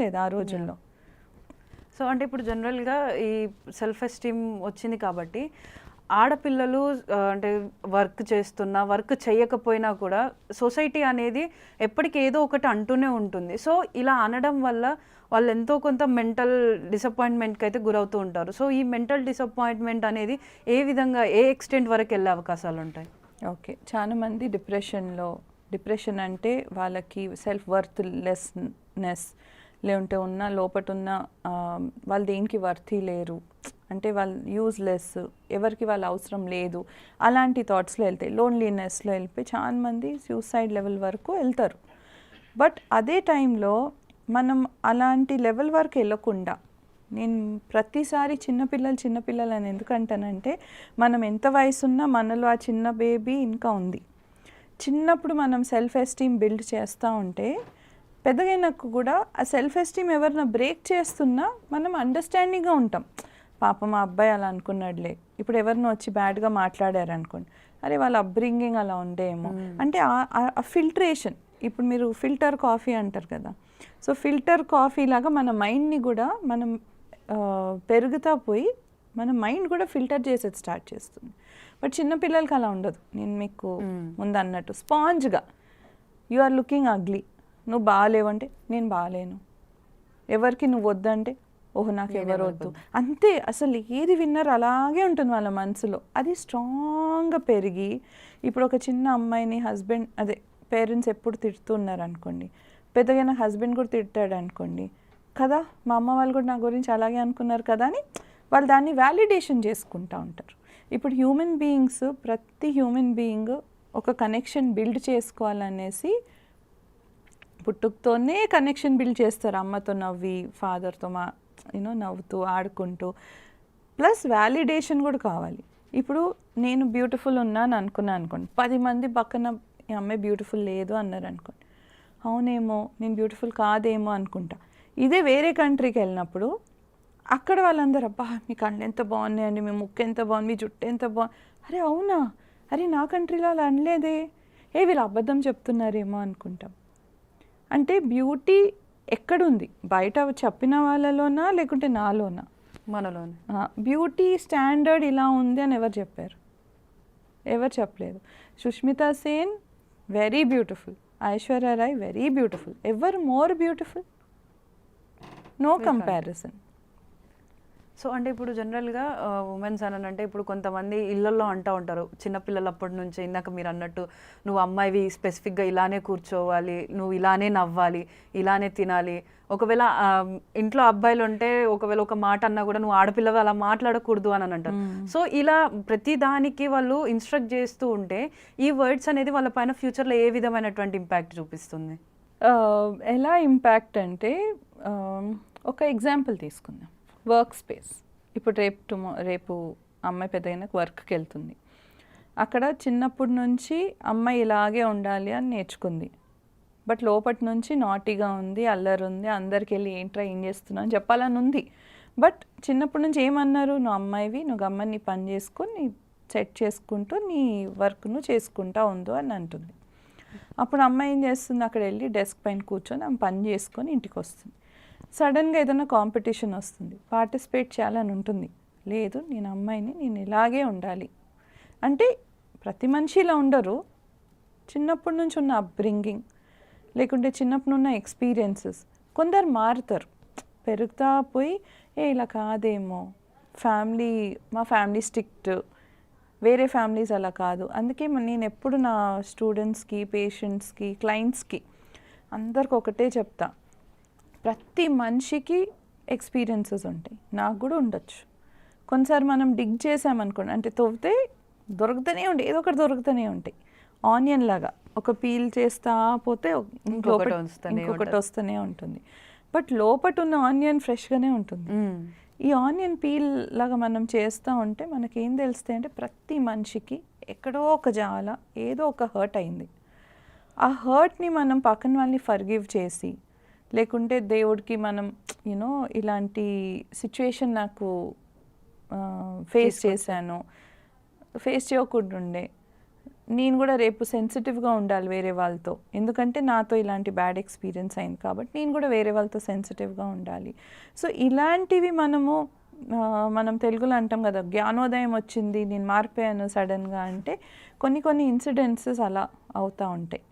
లేదు ఆ రోజుల్లో. సో అంటే ఇప్పుడు జనరల్గా ఈ సెల్ఫ్ ఎస్టీమ్ వచ్చింది కాబట్టి ఆడపిల్లలు అంటే వర్క్ చేస్తున్నా వర్క్ చేయకపోయినా కూడా సొసైటీ అనేది ఎప్పటికీ ఏదో ఒకటి అంటూనే ఉంటుంది. సో ఇలా అనడం వల్ల వాళ్ళు ఎంతో కొంత మెంటల్ డిసప్పాయింట్మెంట్కి అయితే గురవుతూ ఉంటారు. సో ఈ మెంటల్ డిసప్పాయింట్మెంట్ అనేది ఏ విధంగా ఏ ఎక్స్టెంట్ వరకు వెళ్ళే అవకాశాలు ఉంటాయి? ఓకే, చాలా మంది డిప్రెషన్ అంటే వాళ్ళకి సెల్ఫ్ వర్త్ లెస్నెస్ లేకుంటే ఉన్న లోపట ఉన్న వాళ్ళు దేనికి వర్తీ లేరు, అంటే వాళ్ళు యూజ్లెస్, ఎవరికి వాళ్ళ అవసరం లేదు, అలాంటి థాట్స్లో వెళ్తాయి. లోన్లీనెస్లో వెళ్ళిపోయి చాలా మంది సూసైడ్ లెవెల్ వరకు వెళ్తారు. బట్ అదే టైంలో మనం అలాంటి లెవెల్ వరకు వెళ్ళకుండా, నేను ప్రతిసారి చిన్నపిల్లలు అని ఎందుకంటానంటే, మనం ఎంత వయసు ఉన్నా మనలో ఆ చిన్న బేబీ ఇంకా ఉంది. చిన్నప్పుడు మనం సెల్ఫ్ ఎస్టీమ్ బిల్డ్ చేస్తూ ఉంటే పెద్దగైనాక కూడా ఆ సెల్ఫ్ ఎస్టీమ్ ఎవరైనా బ్రేక్ చేస్తున్నా మనం అండర్స్టాండింగ్గా ఉంటాం. పాపం మా అబ్బాయి అలా అనుకున్నాడులే, ఇప్పుడు ఎవరినో వచ్చి బ్యాడ్గా మాట్లాడారు అనుకోండి, అరే వాళ్ళ అప్బ్రింగింగ్ అలా ఉండేమో, అంటే ఆ ఫిల్టరేషన్. ఇప్పుడు మీరు ఫిల్టర్ కాఫీ అంటారు కదా, సో ఫిల్టర్ కాఫీ లాగా మన మైండ్ని కూడా మనం పెరుగుతా పోయి మన మైండ్ కూడా ఫిల్టర్ చేసేది స్టార్ట్ చేస్తుంది. బట్ చిన్నపిల్లలకి అలా ఉండదు. నేను మీకు ముందు అన్నట్టు స్పాంజ్గా, యు ఆర్ లుకింగ్ అగ్లీ, నువ్వు బాగాలేవంటే నేను బాగాలేను, ఎవరికి నువ్వు వద్దంటే ఓహో నాకు ఎవరు వద్దు, అంతే. అసలు ఏది విన్నర్ అలాగే ఉంటుంది వాళ్ళ మనసులో. అది స్ట్రాంగ్గా పెరిగి ఇప్పుడు ఒక చిన్న అమ్మాయిని పేరెంట్స్ ఎప్పుడు తిడుతున్నారు అనుకోండి, పెద్దగా హస్బెండ్ కూడా తిట్టాడు అనుకోండి కదా, మా అమ్మ వాళ్ళు కూడా నా గురించి అలాగే అనుకున్నారు కదా అని వాళ్ళు దాన్ని వ్యాలిడేషన్ చేసుకుంటూ ఉంటారు. ఇప్పుడు హ్యూమన్ బీయింగ్స్, ప్రతి హ్యూమన్ బీయింగ్ ఒక కనెక్షన్ బిల్డ్ చేసుకోవాలనేసి పుట్టుకతోనే కనెక్షన్ బిల్డ్ చేస్తారు. అమ్మతో నవ్వి, ఫాదర్తో నవ్వుతూ ఆడుకుంటూ, ప్లస్ వ్యాలిడేషన్ కూడా కావాలి. ఇప్పుడు నేను బ్యూటిఫుల్ ఉన్నాను అనుకోండి, 10 మంది పక్కన ఈ అమ్మాయి బ్యూటిఫుల్ లేదు అన్నారు అనుకోండి, అవునేమో నేను బ్యూటిఫుల్ కాదేమో అనుకుంటా. ఇదే వేరే కంట్రీకి వెళ్ళినప్పుడు అక్కడ వాళ్ళందరూ అబ్బా మీ కళ్ళు ఎంత బాగున్నాయండి, మీ ముక్కు ఎంత బాగుంది, మీ జుట్టు ఎంత బాగుంది, అరే అవునా, అరే నా కంట్రీలో అలా అనలేదే, వీళ్ళు అబద్ధం చెప్తున్నారేమో అనుకుంటాం. అంటే బ్యూటీ ఎక్కడుంది, బయట చెప్పిన వాళ్ళలోనా లేకుంటే నాలోనా? మనలోనే. బ్యూటీ స్టాండర్డ్ ఇలా ఉంది అని ఎవరు చెప్పారు? ఎవరు చెప్పలేదు. Sushmita Sen very beautiful, Aishwarya Rai very beautiful, ఎవరు more beautiful? No comparison. So అంటే ఇప్పుడు జనరల్గా ఉమెన్స్ అని అంటే ఇప్పుడు కొంతమంది ఇళ్ళల్లో అంటూ ఉంటారు, చిన్నపిల్లలప్పటి నుంచి, ఇందాక మీరు అన్నట్టు నువ్వు అమ్మాయివి స్పెసిఫిక్గా ఇలానే కూర్చోవాలి, నువ్వు ఇలానే నవ్వాలి, ఇలానే తినాలి. ఒకవేళ ఇంట్లో అబ్బాయిలు ఉంటే ఒకవేళ ఒక మాట అన్నా కూడా నువ్వు ఆడపిల్లవి అలా మాట్లాడకూడదు అని అంటారు. సో ఇలా ప్రతి దానికి వాళ్ళు ఇన్స్ట్రక్ట్ చేస్తూ ఉంటే ఈ వర్డ్స్ అనేది వాళ్ళ పైన ఫ్యూచర్లో ఏ విధమైనటువంటి ఇంపాక్ట్ చూపిస్తుంది? ఎలా ఇంపాక్ట్ అంటే, ఒక ఎగ్జాంపుల్ తీసుకుందాం. Work space. ఇప్పుడు రేపు అమ్మాయి పెద్దగా వర్క్కి వెళ్తుంది. అక్కడ చిన్నప్పటి నుంచి అమ్మాయి ఇలాగే ఉండాలి అని నేర్చుకుంది. బట్ లోపటి నుంచి నాటీగా ఉంది, అల్లరి ఉంది, అందరికి వెళ్ళి ఏంట్రా ఏం చేస్తున్నావు అని చెప్పాలని ఉంది. బట్ చిన్నప్పటి నుంచి ఏమన్నారు, నువ్వు అమ్మాయివి, నువ్వు గమ్మని నీ పని చేసుకొని నీ సెట్ చేసుకుంటూ నీ వర్క్ నువ్వు చేసుకుంటా ఉండు అని అంటుంది. అప్పుడు అమ్మాయి ఏం చేస్తుంది, అక్కడ వెళ్ళి డెస్క్ పైన కూర్చొని ఆమె పని చేసుకొని ఇంటికి వస్తుంది. సడన్గా ఏదైనా కాంపిటీషన్ వస్తుంది, పార్టిసిపేట్ చేయాలని ఉంటుంది. లేదు నేను అమ్మాయిని, నేను ఇలాగే ఉండాలి అంటే ప్రతి మనిషి ఇలా ఉండరు. చిన్నప్పటి నుంచి ఉన్న అప్బ్రింగింగ్ లేకుంటే చిన్నప్పుడు ఉన్న ఎక్స్పీరియన్సెస్, కొందరు మారుతారు, పెరుగుతా పోయి ఇలా కాదేమో, మా ఫ్యామిలీ స్ట్రిక్ట్, వేరే ఫ్యామిలీస్ అలా కాదు. అందుకే నేను ఎప్పుడు నా స్టూడెంట్స్కి, పేషెంట్స్కి, క్లయింట్స్కి అందరికి ఒకటే చెప్తా, ప్రతి మనిషికి ఎక్స్పీరియన్సెస్ ఉంటాయి, నాకు కూడా ఉండొచ్చు. కొన్నిసారి మనం డిగ్ చేసామనుకోండి, అంటే తవ్వితే దొరుకుతూనే ఉంటాయి, ఏదో ఒకటి దొరుకుతూనే ఉంటాయి. ఆనియన్ లాగా ఒక పీల్ చేస్తా పోతే ఇంకొకటి వస్తూనే ఉంటుంది. బట్ లోపట ఉన్న ఆనియన్ ఫ్రెష్గానే ఉంటుంది. ఈ ఆనియన్ పీల్ లాగా మనం చేస్తూ ఉంటే మనకేం తెలుస్తాయి అంటే, ప్రతి మనిషికి ఎక్కడో ఒక జాల ఏదో ఒక హర్ట్ అయింది. ఆ హర్ట్ని మనం పక్కన వాళ్ళని ఫర్గివ్ చేసి, లేకుంటే దేవుడికి మనం ఇలాంటి సిచ్యువేషన్ నాకు ఫేస్ చేయకుండా ఉండే, నేను కూడా రేపు సెన్సిటివ్గా ఉండాలి వేరే వాళ్ళతో, ఎందుకంటే నాతో ఇలాంటి బ్యాడ్ ఎక్స్పీరియన్స్ అయింది కాబట్టి నేను కూడా వేరే వాళ్ళతో సెన్సిటివ్గా ఉండాలి. సో ఇలాంటివి మనం తెలుగులో అంటాం కదా, జ్ఞానోదయం వచ్చింది, నేను మారిపోయాను సడన్గా అంటే కొన్ని ఇన్సిడెంట్సెస్ అలా అవుతూ ఉంటాయి.